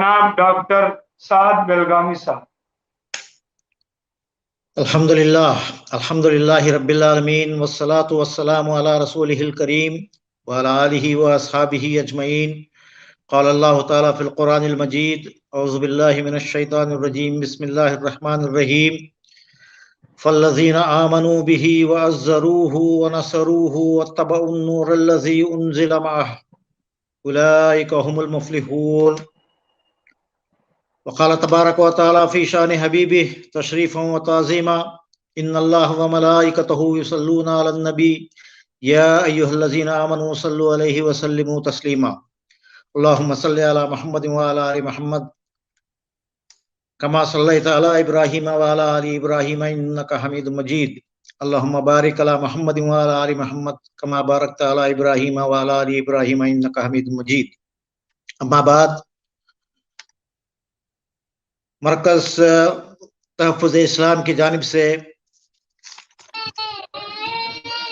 जनाब डॉक्टर साद बेलगामी साहब। अल्हम्दुलिल्लाह रब्बिल आलमीन वस्सलातु वस्सलामु अला रसूलिहिल करीम व अला आलिहि व अस्हाबिहि अजमईन। क़ाल अल्लाहु तआला फ़िल क़ुरानिल मजीद औज़ु बिल्लाहि मिनश शैतानिर रजीम बिस्मिल्लाहिर रहमानिर रहीम फ़ल्लज़ीना आमनू बिही व अज़्ज़रूहु व नसरूहु वत्तबउन नूरल्लज़ी उन्ज़िला मअहु उलाइका हुमुल मुफ़्लिहून। वक़ाल तबारक व तआला फ़ी शान हबीबिह तशरीफ़न व ताज़ीमा इन्नल्लाह व मलाइकतहु युसल्लूना अलन नबी या अय्युहल्लज़ीना आमनू सल्लु अलैहि व सल्लिमू तस्लीमा। अल्लाहुम्मा सल्लि अला मुहम्मद व अला आलि मुहम्मद कमा सल्लैता अला इब्राहीम व अला आलि इब्राहीम इन्नका हमीदुम मजीद। अल्लाहुम्मा बारिक अला मुहम्मद व अला आलि मुहम्मद कमा बारकता अला इब्राहीम व अला आलि इब्राहीम इन्नका हमीदुम मजीद। अम्मा बाद, मरकज़ तहफ़्फ़ुज़ इस्लाम की जानिब से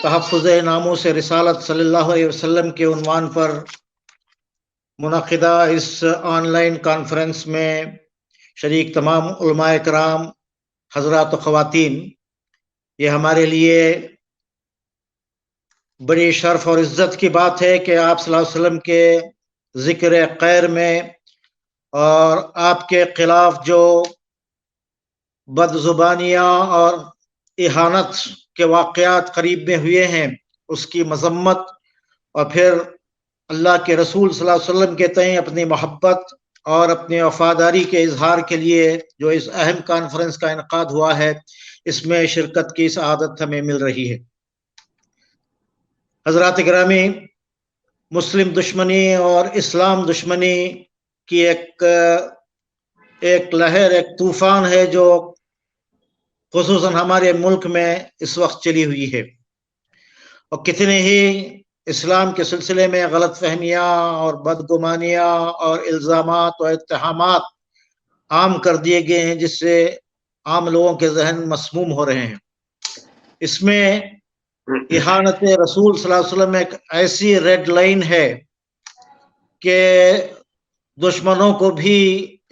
तहफ़्फ़ुज़ नामूस रिसालत सल्लल्लाहु अलैहि वसल्लम के उन्वान पर मुनक़िदा इस ऑनलाइन कॉन्फ्रेंस में शरीक तमाम उलमाए कराम, हज़रात व ख़वातीन, ये हमारे लिए बड़ी शर्फ़ और इज़्ज़त की बात है कि आप सल्लल्लाहु अलैहि वसल्लम के ज़िक्र खैर में और आपके ख़िलाफ़ जो बदज़ुबानियाँ और इहानत के वाक़यात करीब में हुए हैं उसकी मज़म्मत, और फिर अल्लाह के रसूल सल्लल्लाहु अलैहि वसल्लम के तय अपनी मोहब्बत और अपनी वफ़ादारी के इजहार के लिए जो इस अहम कॉन्फ्रेंस का इनकाद हुआ है, इसमें शिरकत की सआदत हमें मिल रही है। हज़रात गिरामी, मुस्लिम दुश्मनी और इस्लाम दुश्मनी की एक लहर, एक तूफ़ान है जो ख़ुसूसन हमारे मुल्क में इस वक्त चली हुई है, और कितने ही इस्लाम के सिलसिले में गलत फहमियाँ और बदगुमानियाँ और इल्ज़ामात और इत्तहामात आम कर दिए गए हैं, जिससे आम लोगों के जहन मसमूम हो रहे हैं। इसमें इहानत रसूल सल्लल्लाहु अलैहि वसल्लम एक ऐसी रेड लाइन है कि दुश्मनों को भी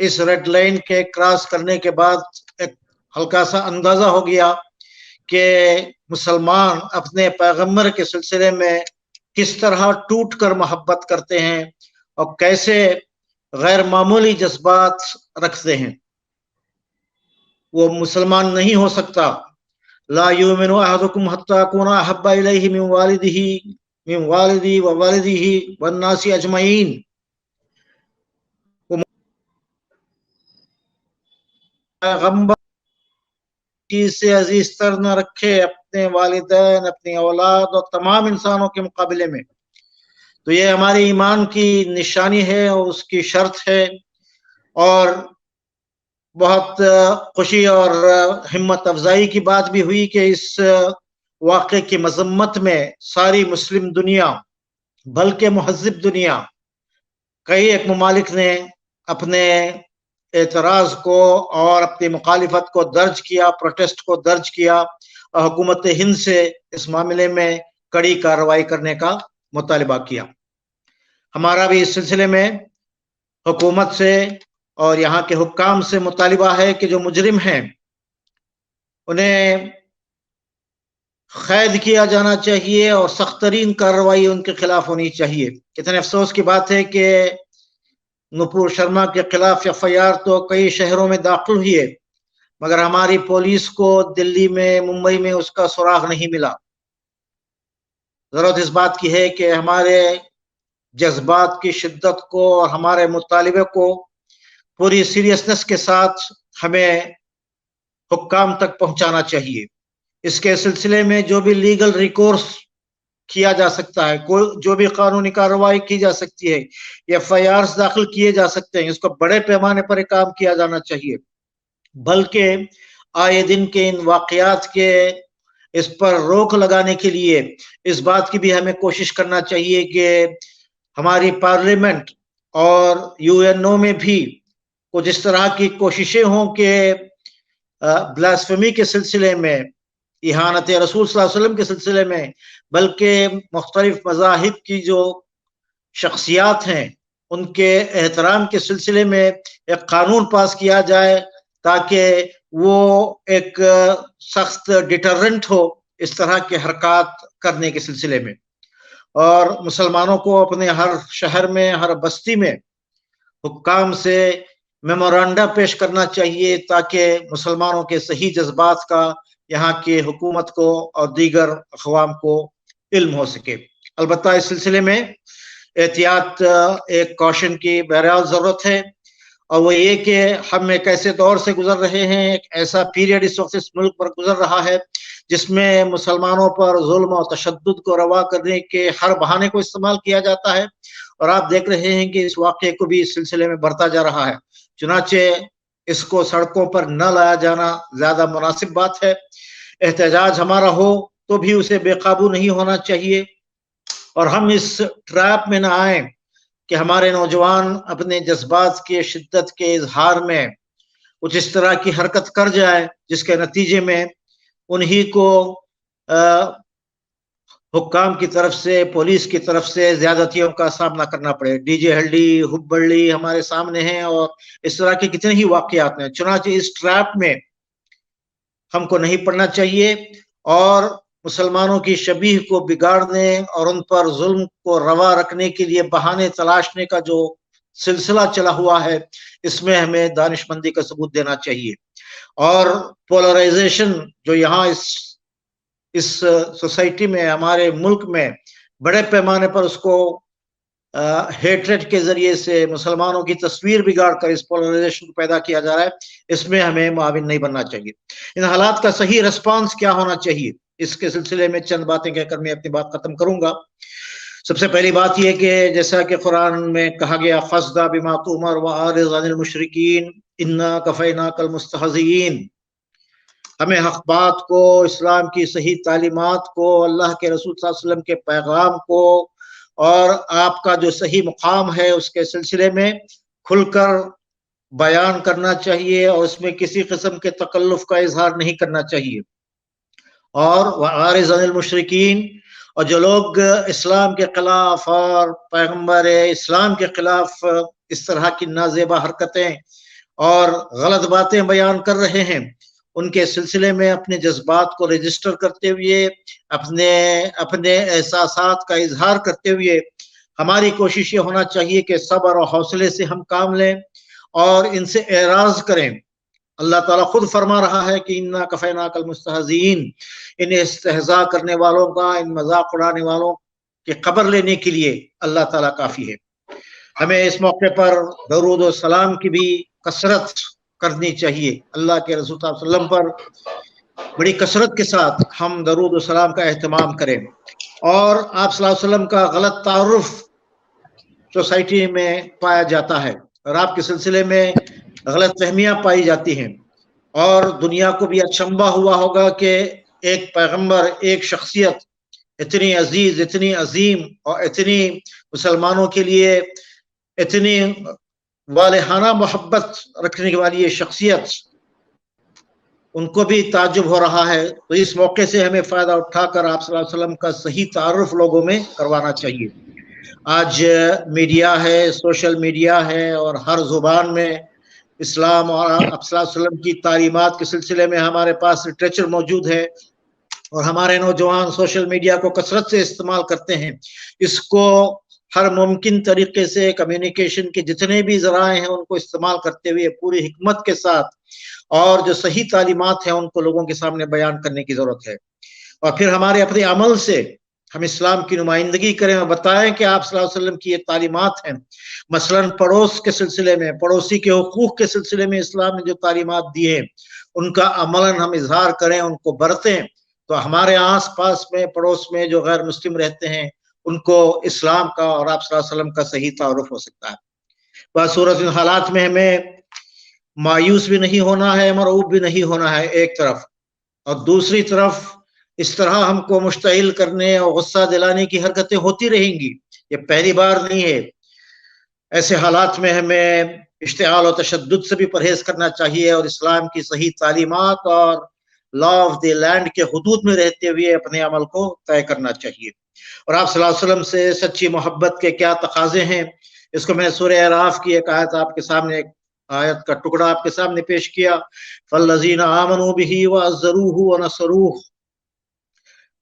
इस रेड लाइन के क्रॉस करने के बाद एक हल्का सा अंदाज़ा हो गया कि मुसलमान अपने पैगम्बर के सिलसिले में किस तरह टूट कर मोहब्बत करते हैं और कैसे गैर मामूली जज्बात रखते हैं। वो मुसलमान नहीं हो सकता। ला युमिनु अहदुकुम हत्ता अकूना अहब्बा इलैहि मिन वालिदी व वालिदिही वन्नासी अजमईन। पैगम्बर से अजीज तर न रखे अपने वालिदैन, अपनी औलाद और तमाम इंसानों के मुकाबले में। तो ये हमारे ईमान की निशानी है और उसकी शर्त है, और बहुत खुशी और हिम्मत अफजाई की बात भी हुई कि इस वाक़े की मजम्मत में सारी मुस्लिम दुनिया, बल्कि मुहज़्ज़िब दुनिया, कई एक ममालिक ने अपने एतराज़ को और अपनी मुखालिफत को दर्ज किया, प्रोटेस्ट को दर्ज किया, और हुकूमत हिंद से इस मामले में कड़ी कार्रवाई करने का मुतालिबा किया। हमारा भी इस सिलसिले में हुकूमत से और यहाँ के हुक्काम से मुतालिबा है कि जो मुजरिम हैं उन्हें कैद किया जाना चाहिए और सख्त तरीन कार्रवाई उनके खिलाफ होनी चाहिए। कितने अफसोस की बात है कि नुपुर शर्मा के खिलाफ FIR तो कई शहरों में दाखिल हुई है, मगर हमारी पुलिस को दिल्ली में, मुंबई में उसका सुराग नहीं मिला। जरूरत इस बात की है कि हमारे जज्बात की शिद्दत को और हमारे मुतालिबे को पूरी सीरियसनेस के साथ हमें हुक्काम तक पहुंचाना चाहिए। इसके सिलसिले में जो भी लीगल रिकोर्स किया जा सकता है, कोई जो भी कानूनी कार्रवाई की जा सकती है, FIRs दाखिल किए जा सकते हैं, इसको बड़े पैमाने पर काम किया जाना चाहिए। बल्कि आए दिन के इन वाक़यात के इस पर रोक लगाने के लिए इस बात की भी हमें कोशिश करना चाहिए कि हमारी पार्लियामेंट और UNO में भी कुछ इस तरह की कोशिशें हों कि ब्लास्फेमी के सिलसिले में, इहानत रसूल सल्लल्लाहु अलैहि वसल्लम के सिलसिले में, बल्कि मुख्तलिफ मज़ाहिब की जो शख्सियात हैं उनके एहतराम के सिलसिले में एक कानून पास किया जाए ताकि वो एक सख्त डिटरेंट हो इस तरह के हरकत करने के सिलसिले में। और मुसलमानों को अपने हर शहर में, हर बस्ती में हुक्काम से मेमोरेंडा पेश करना चाहिए ताकि मुसलमानों के सही जज्बात का यहाँ की हुकूमत को और दीगर अक़वाम को इल्म हो सके। अलबत्ता इस सिलसिले में एहतियात, एक कॉशन की बहरहाल ज़रूरत है, और वो ये कि हम एक ऐसे दौर से गुजर रहे हैं, एक ऐसा पीरियड इस वक्त इस मुल्क पर गुजर रहा है जिसमें मुसलमानों पर जुल्म और तशद्दुद को रवा करने के हर बहाने को इस्तेमाल किया जाता है, और आप देख रहे हैं कि इस वाक़े को भी इस सिलसिले में बढ़ता जा रहा है। चुनाचे इसको सड़कों पर न लाया जाना ज़्यादा मुनासिब बात है। एहतजाज हमारा हो तो भी उसे बेकाबू नहीं होना चाहिए, और हम इस ट्रैप में न आए कि हमारे नौजवान अपने जज्बात के शिद्दत के इजहार में कुछ इस तरह की हरकत कर जाए जिसके नतीजे में उन्हीं को हुक्काम की तरफ से, पुलिस की तरफ से ज्यादतियों का सामना करना पड़े। डीजे हल्डी, हुब्बल्ली हमारे सामने हैं और इस तरह के कितने ही वाकयात हैं। चुनांचे इस ट्रैप में हमको नहीं पड़ना चाहिए और मुसलमानों की शबीह को बिगाड़ने और उन पर जुल्म को रवा रखने के लिए बहाने तलाशने का जो सिलसिला चला हुआ है, इसमें हमें दानिशमंदी का सबूत देना चाहिए। और पोलराइजेशन जो यहाँ इस सोसाइटी में, हमारे मुल्क में बड़े पैमाने पर उसको हेट्रेड के जरिए से मुसलमानों की तस्वीर बिगाड़ कर इस पोलराइजेशन को पैदा किया जा रहा है, इसमें हमें मुआविन नहीं बनना चाहिए। इन हालात का सही रिस्पांस क्या होना चाहिए, इसके सिलसिले में चंद बातें कहकर मैं अपनी बात खत्म करूंगा। सबसे पहली बात यह कि जैसा कि कुरान में कहा गया, फस्दा बिमा तुमर व आरिज़ अनिल मुशरिकीन इन्ना कफैना कल मुस्तहज़ीन, हमें हक बात को, इस्लाम की सही तालीमात को, अल्लाह के रसूल सल्लल्लाहु अलैहि वसल्लम के पैगाम को और आपका जो सही मुकाम है उसके सिलसिले में खुलकर बयान करना चाहिए और उसमें किसी किस्म के तकल्लुफ का इजहार नहीं करना चाहिए। और वारिज़ अनिल मुशरिकीन, और जो लोग इस्लाम के खिलाफ और पैगम्बर इस्लाम के खिलाफ इस तरह की नाजेबा हरकतें और गलत बातें बयान कर रहे हैं, उनके सिलसिले में अपने जज्बात को रजिस्टर करते हुए, अपने एहसासात का इजहार करते हुए हमारी कोशिश ये होना चाहिए कि सब्र और हौसले से हम काम लें और इनसे एराज करें। अल्लाह ताला खुद फरमा रहा है कि इन्ना कफैना कल मुस्तहज़ीन, इन इस्तेहज़ा करने वालों का, इन मजाक उड़ाने वालों के खबर लेने के लिए अल्लाह ताला काफी है। हमें इस मौके पर दरूद और सलाम की भी कसरत करनी चाहिए। अल्लाह के रसूल सल्लल्लाहु अलैहि वसल्लम पर बड़ी कसरत के साथ हम दरूद और सलाम का एहतमाम करें। और आप सल्लल्लाहु अलैहि वसल्लम का गलत तारुफ सोसाइटी में पाया जाता है और आपके सिलसिले में गलत फहमियां पाई जाती हैं, और दुनिया को भी अचंभा हुआ होगा कि एक पैगंबर, एक शख्सियत इतनी अजीज, इतनी अजीम और इतनी मुसलमानों के लिए इतनी वालेहाना मोहब्बत रखने वाली ये शख्सियत, उनको भी ताज्जुब हो रहा है। तो इस मौके से हमें फ़ायदा उठाकर आप सल्लल्लाहु अलैहि वसल्लम का सही तारुफ लोगों में करवाना चाहिए। आज मीडिया है, सोशल मीडिया है और हर ज़ुबान में इस्लाम और आप सल्लल्लाहु अलैहि वसल्लम की तालीमात के सिलसिले में हमारे पास लिटरेचर मौजूद है और हमारे नौजवान सोशल मीडिया को कसरत से इस्तेमाल करते हैं। इसको हर मुमकिन तरीके से कम्युनिकेशन के जितने भी ज़राए हैं उनको इस्तेमाल करते हुए पूरी हिकमत के साथ और जो सही तालीमात हैं उनको लोगों के सामने बयान करने की ज़रूरत है। और फिर हमारे अपने अमल से हम इस्लाम की नुमाइंदगी करें और बताएं कि आप सल्लल्लाहु अलैहि वसल्लम की ये तालीमात हैं। मसलन पड़ोस के सिलसिले में, पड़ोसी के हुकूक के सिलसिले में इस्लाम ने जो तालीमात दी है उनका अमलन हम इजहार करें, उनको बरतें, तो हमारे आस पास में, पड़ोस में जो गैर मुस्लिम रहते हैं उनको इस्लाम का और आप सल्लल्लाहु अलैहि वसल्लम का सही तारुफ हो सकता है। बस सूरत इन हालात में हमें मायूस भी नहीं होना है, मरऊब भी नहीं होना है एक तरफ, और दूसरी तरफ इस तरह हमको मुश्तइल करने और गुस्सा दिलाने की हरकतें होती रहेंगी। ये पहली बार नहीं है। ऐसे हालात में हमें इश्तिआल और तशद्दुद से भी परहेज करना चाहिए और इस्लाम की सही तालीमात और लॉ ऑफ द लैंड के हुदूद में रहते हुए अपने अमल को तय करना चाहिए। और आप सल्लल्लाहु अलैहि वसल्लम से सच्ची मोहब्बत के क्या तकाजे हैं, اس کو میں نے سورہ اعراف کی ایک آیت آپ کے سامنے، ایک آیت کا ٹکڑا آپ کے سامنے پیش کیا، فالذین آمنوا بہ وعزروہ ونصروہ،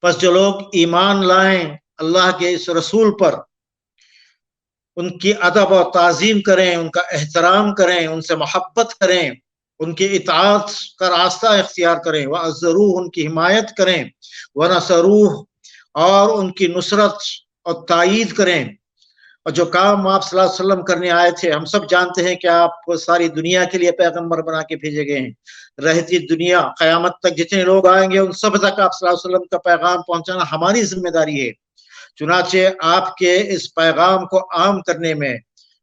پس جو لوگ ایمان لائیں اللہ کے اس رسول پر، ان کی ادب و تعظیم کریں، ان کا احترام کریں، ان سے محبت کریں، ان کی اطاعت کا راستہ اختیار کریں، وعزروہ، ان کی حمایت کریں، ونصروہ، اور ان کی نصرت اور تائید کریں۔ اور جو کام آپ صلی اللہ علیہ وسلم کرنے آئے تھے، ہم سب جانتے ہیں کہ آپ ساری دنیا کے لیے پیغمبر بنا کے بھیجے گئے ہیں، رہتی دنیا قیامت تک جتنے لوگ آئیں گے ان سب تک آپ صلی اللہ علیہ وسلم کا پیغام پہنچانا ہماری ذمہ داری ہے۔ چنانچہ آپ کے اس پیغام کو عام کرنے میں،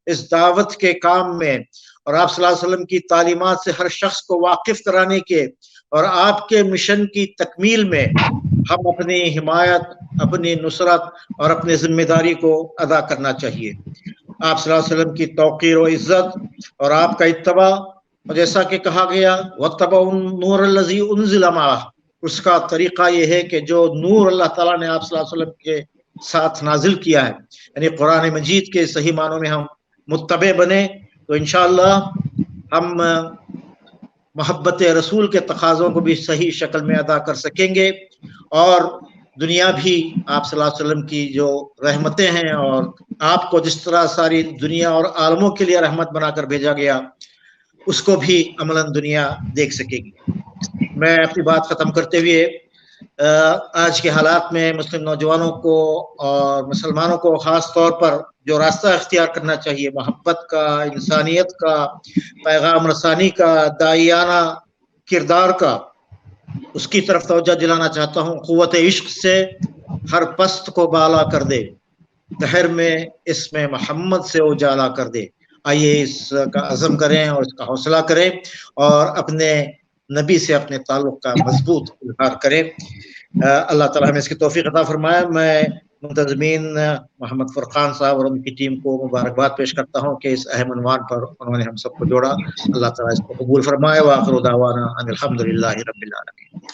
اس دعوت کے کام میں، اور آپ صلی اللہ علیہ وسلم کی تعلیمات سے ہر شخص کو واقف کرانے کے اور آپ کے مشن کی تکمیل میں ہم اپنی حمایت، اپنی نصرت اور اپنی ذمہ داری کو ادا کرنا چاہیے۔ آپ صلی اللہ علیہ وسلم کی توقیر و عزت اور آپ کا اتباع، اور جیسا کہ کہا گیا وَاتَّبَعُوا النُّورَ الَّذِي أُنزِلَ مَعَهُ، اس کا طریقہ یہ ہے کہ جو نور اللہ تعالیٰ نے آپ صلی اللہ علیہ وسلم کے ساتھ نازل کیا ہے، یعنی قرآن مجید کے صحیح معنوں میں ہم متبع بنے تو انشاءاللہ ہم محبت رسول کے تقاضوں کو بھی صحیح شکل میں ادا کر سکیں گے، اور دنیا بھی آپ صلی اللہ علیہ وسلم کی جو رحمتیں ہیں اور آپ کو جس طرح ساری دنیا اور عالموں کے لیے رحمت بنا کر بھیجا گیا، اس کو بھی عملاً دنیا دیکھ سکے گی۔ میں اپنی بات ختم کرتے ہوئے آج کے حالات میں مسلم نوجوانوں کو اور مسلمانوں کو خاص طور پر جو راستہ اختیار کرنا چاہیے محبت کا، انسانیت کا، پیغام رسانی کا، داعیانہ کردار کا، اس کی طرف توجہ دلانا چاہتا ہوں۔ قوت عشق سے ہر پست کو بالا کر دے، دہر میں اس میں محمد سے اجالا کر دے۔ آئیے اس کا عزم کریں اور اس کا حوصلہ کریں اور اپنے نبی سے اپنے تعلق کا مضبوط اظہار کریں۔ اللہ تعالیٰ ہمیں اس کی توفیق عطا فرمائے۔ میں منتظمین محمد فرقان صاحب اور ان کی ٹیم کو مبارکباد پیش کرتا ہوں کہ اس اہم عنوان پر انہوں نے ہم سب کو جوڑا۔ اللہ تعالیٰ اس کو قبول فرمائے۔ وآخر دعوانا ان الحمد للہ رب العالمین۔